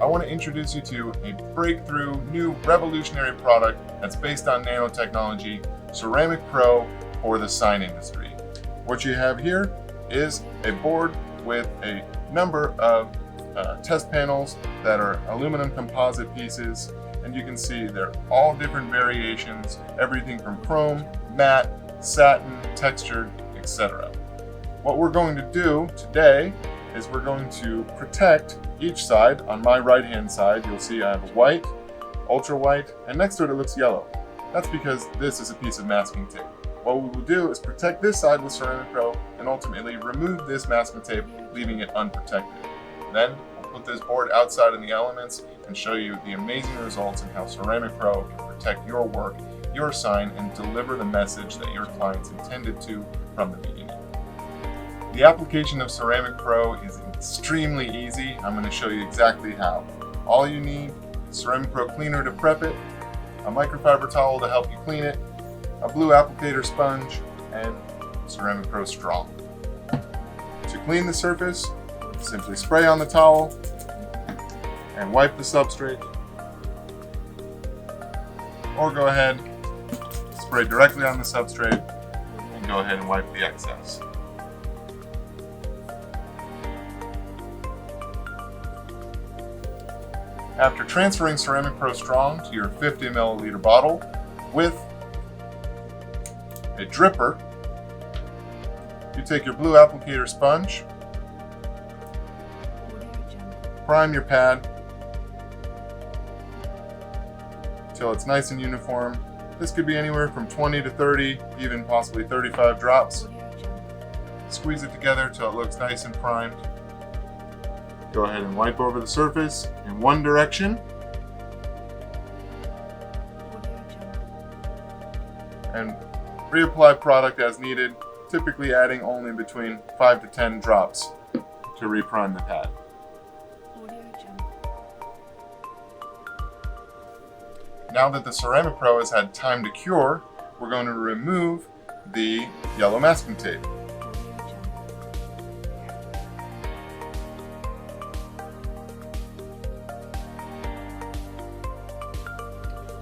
I want to introduce you to a breakthrough, new, revolutionary product that's based on nanotechnology, Ceramic Pro for the sign industry. What you have here is a board with a number of test panels that are aluminum composite pieces, and you can see they're all different variations, everything from chrome, matte, satin, textured, etc. What we're going to do today is we're going to protect each side. On my right hand side, you'll see I have white, ultra white, and next to it looks yellow. That's because this is a piece of masking tape. What we will do is protect this side with Ceramic Pro and ultimately remove this masking tape, leaving it unprotected. Then we'll put this board outside in the elements and show you the amazing results in how Ceramic Pro can protect your work, your sign, and deliver the message that your clients intended to from the beginning. The application of Ceramic Pro is extremely easy. I'm going to show you exactly how. All you need is Ceramic Pro cleaner to prep it, a microfiber towel to help you clean it, a blue applicator sponge, and Ceramic Pro straw. To clean the surface, simply spray on the towel and wipe the substrate, or go ahead, spray directly on the substrate and go ahead and wipe the excess. After transferring Ceramic Pro Strong to your 50 milliliter bottle with a dripper, you take your blue applicator sponge, prime your pad until it's nice and uniform. This could be anywhere from 20 to 30, even possibly 35 drops. Squeeze it together till it looks nice and primed. Go ahead and wipe over the surface in one direction and reapply product as needed, typically adding only between 5 to 10 drops to reprime the pad. Now that the Ceramic Pro has had time to cure, we're going to remove the yellow masking tape.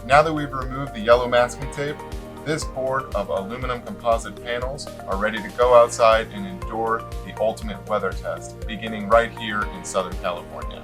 Now that we've removed the yellow masking tape, this board of aluminum composite panels are ready to go outside and endure the ultimate weather test, beginning right here in Southern California.